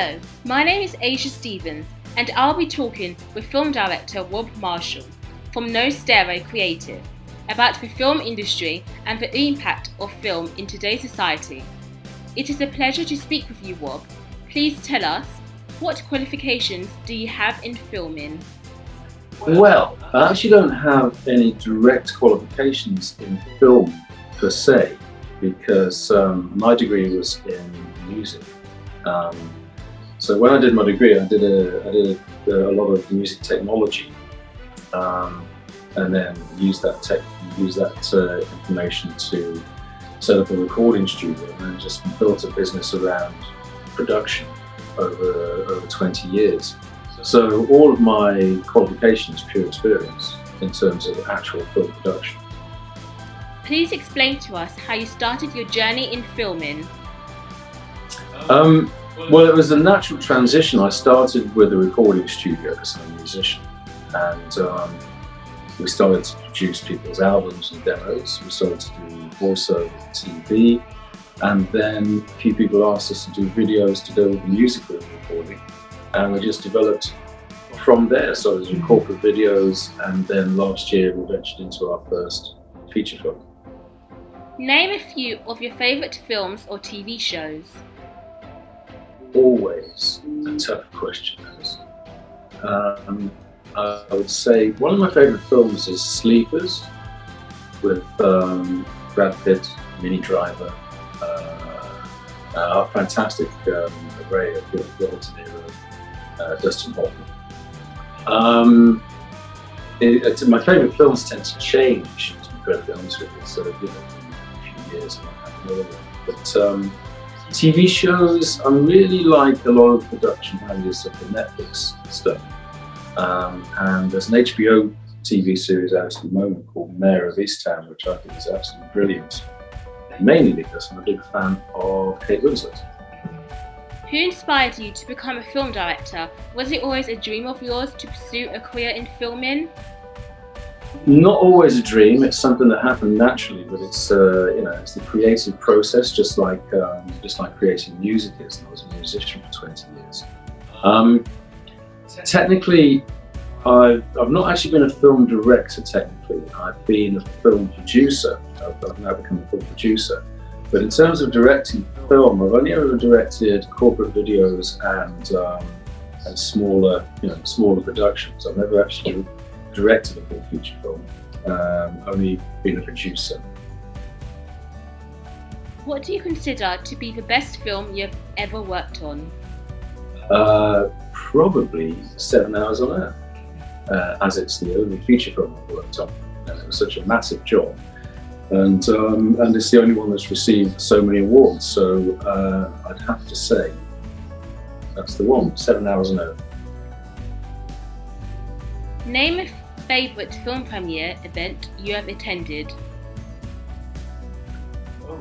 Hello, my name is Asia Stevens and I'll be talking with film director Rob Marshall from No Stereo Creative about the film industry and the impact of film in today's society. It is a pleasure to speak with you, Rob. Please tell us, what qualifications do you have in filming? Well, I actually don't have any direct qualifications in film per se, because my degree was in music. So when I did my degree, I did a lot of music technology, and then used that information to set up a recording studio, and then just built a business around production over 20 years. So all of my qualifications, pure experience in terms of actual film production. Please explain to us how you started your journey in filming. Well, it was a natural transition. I started with a recording studio because I'm a musician, and we started to produce people's albums and demos. We started to do voiceover TV, and then a few people asked us to do videos to go with the music we were recording, and we just developed from there. So I was doing corporate videos, and then last year we ventured into our first feature film. Name a few of your favourite films or TV shows. Always a tough question. I would say one of my favourite films is Sleepers, with Brad Pitt, Minnie Driver, a fantastic array of Robert De Niro, Dustin Hoffman. My favourite films tend to change, to be perfectly honest with you. So, in a few years, I might have another one. But TV shows, I really like a lot of production values of the Netflix stuff. And there's an HBO TV series out at the moment called Mayor of Easttown, which I think is absolutely brilliant. Mainly because I'm a big fan of Kate Winslet. Who inspired you to become a film director? Was it always a dream of yours to pursue a career in filming? Not always a dream. It's something that happened naturally, but it's it's the creative process, just like creating music is. And I was a musician for 20 years. Technically, I've not actually been a film director. Technically, I've been a film producer. I've now become a film producer. But in terms of directing film, I've only ever directed corporate videos and smaller productions. I've never actually directed a full feature film, only been a producer. What do you consider to be the best film you've ever worked on? Probably 7 Hours on Earth, as it's the only feature film I've worked on, and it was such a massive job, and it's the only one that's received so many awards. So I'd have to say that's the one, 7 Hours on Earth. Name a favourite film premiere event you have attended.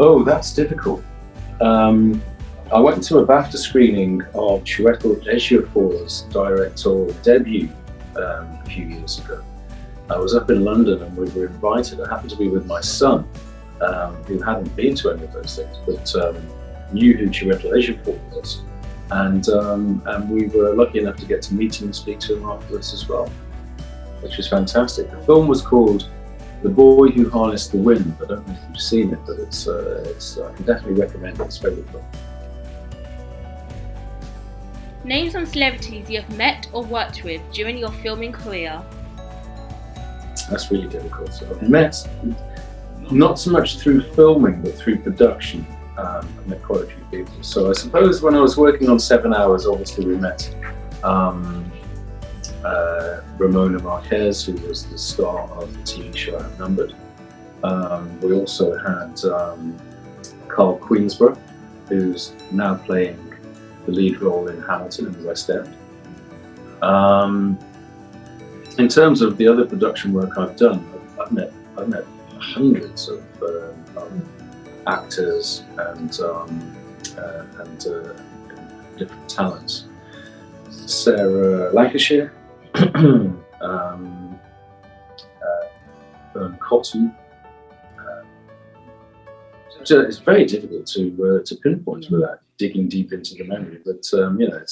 Oh, that's difficult. I went to a BAFTA screening of Chiwetel Ejiofor's directorial debut a few years ago. I was up in London and we were invited. I happened to be with my son, who hadn't been to any of those things, but knew who Chiwetel Ejiofor was. And we were lucky enough to get to meet him and speak to him afterwards as well, which was fantastic. The film was called The Boy Who Harnessed the Wind. I don't know if you've seen it, but I can definitely recommend it. It's a favourite film. Name some celebrities you have met or worked with during your filming career. That's really difficult. So I've met, not so much through filming, but through production. I've met quite a few people. So I suppose when I was working on 7 Hours, obviously we met Ramona Marquez, who was the star of the TV show Outnumbered. We also had Carl Queensborough, who's now playing the lead role in Hamilton in the West End. In terms of the other production work I've done, I've met hundreds of actors and different talents. Sarah Lancashire, Fern Cotton, it's very difficult to pinpoint without digging deep into the memory. But it's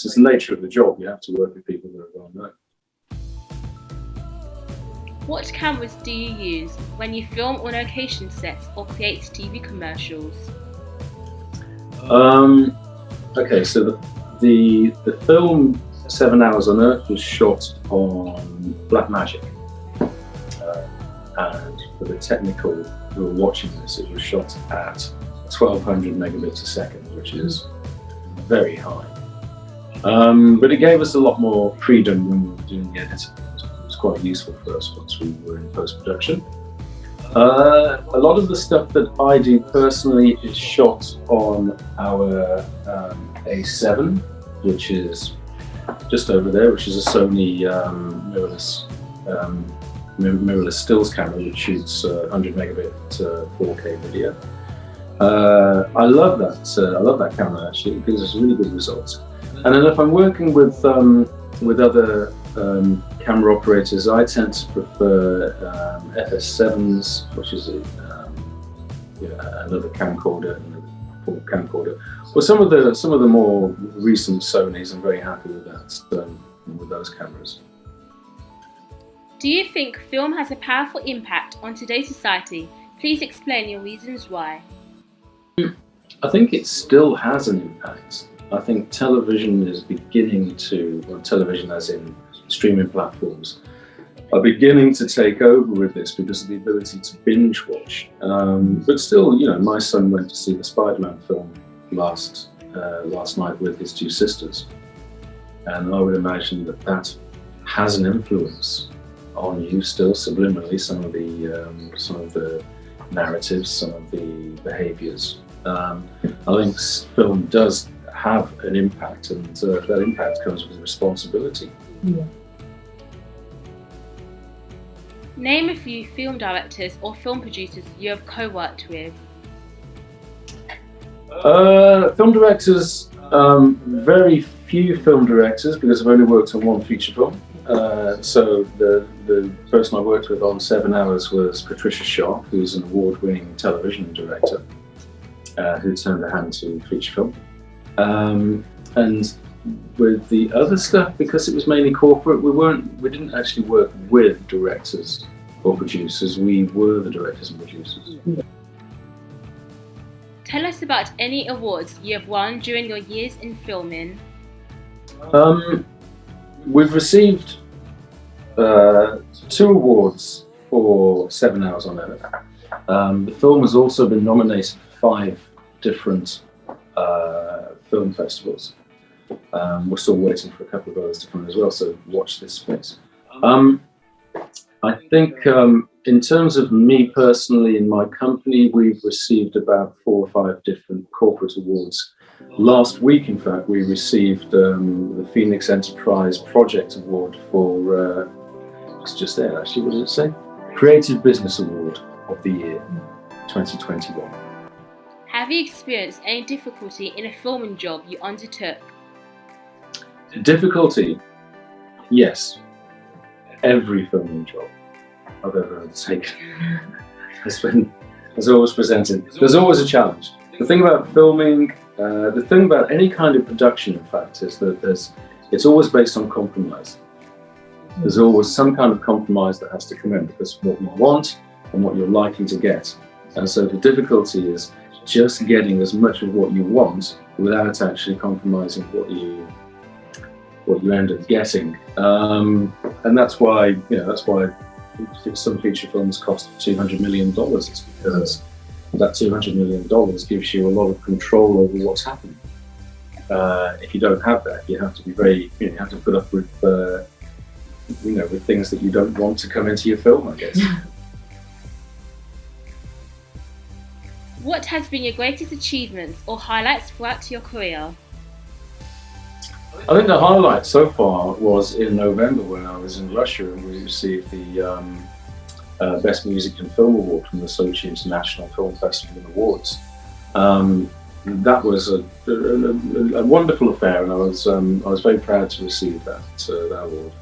just the nature of the job. You have to work with people that are well known. What cameras do you use when you film on location sets or create TV commercials? Okay, so the film 7 Hours on Earth was shot on Blackmagic, and for the technical who are watching this, it was shot at 1200 megabits a second, which is very high. But it gave us a lot more freedom when we were doing the editing. It was quite useful for us once we were in post-production. A lot of the stuff that I do personally is shot on our A7, which is just over there, which is a Sony mirrorless stills camera, which shoots 100 megabit 4K video. I love that camera actually. It gives us really good results. And then if I'm working with other camera operators, I tend to prefer FS7s, which is another camcorder, another camcorder. Well, some of the more recent Sonys, I'm very happy with that, with those cameras. Do you think film has a powerful impact on today's society? Please explain your reasons why. I think it still has an impact. I think television is beginning to, well, television as in streaming platforms, are beginning to take over with this because of the ability to binge watch. But still, my son went to see the Spider-Man film last night with his two sisters, and I would imagine that has an influence on you still subliminally. Some of the narratives, some of the behaviours. I think film does have an impact, and that impact comes with responsibility. Yeah. Name a few film directors or film producers you have co-worked with. Film directors, very few film directors, because I've only worked on one feature film. So the person I worked with on 7 Hours was Patricia Sharp, who's an award-winning television director, who turned her hand to feature film. And with the other stuff, because it was mainly corporate, we didn't actually work with directors or producers. We were the directors and producers. Tell us about any awards you have won during your years in filming. We've received 2 awards for 7 Hours on Earth. The film has also been nominated for 5 different film festivals. We're still waiting for a couple of others to come as well, so watch this space. I think in terms of me personally in my company, we've received about 4 or 5 different corporate awards. Last week, in fact, we received the Phoenix Enterprise Project Award for, it's just there actually, what does it say? Creative Business Award of the Year, 2021. Have you experienced any difficulty in a filming job you undertook? Difficulty? Yes. Every filming job I've ever undertaken has always presented. There's always a challenge. The thing about filming, the thing about any kind of production, in fact, is that it's always based on compromise. There's always some kind of compromise that has to come in, because what you want and what you're likely to get. And so the difficulty is just getting as much of what you want without actually compromising what you end up getting. And that's why some feature films cost $200 million. It's because that $200 million gives you a lot of control over what's happening. If you don't have that, you have to be you have to put up with with things that you don't want to come into your film, I guess. What has been your greatest achievements or highlights throughout your career? I think the highlight so far was in November when I was in Russia and we received the Best Music and Film Award from the Sochi International Film Festival and Awards. That was a wonderful affair, and I was very proud to receive that award.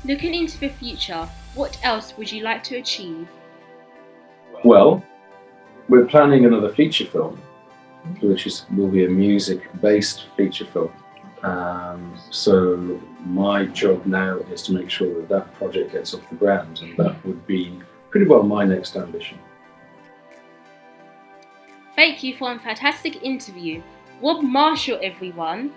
Looking into the future, what else would you like to achieve? Well, We're planning another feature film, which will be a music-based feature film. So my job now is to make sure that that project gets off the ground, and that would be pretty well my next ambition. Thank you for a fantastic interview. Rob Marshall, everyone.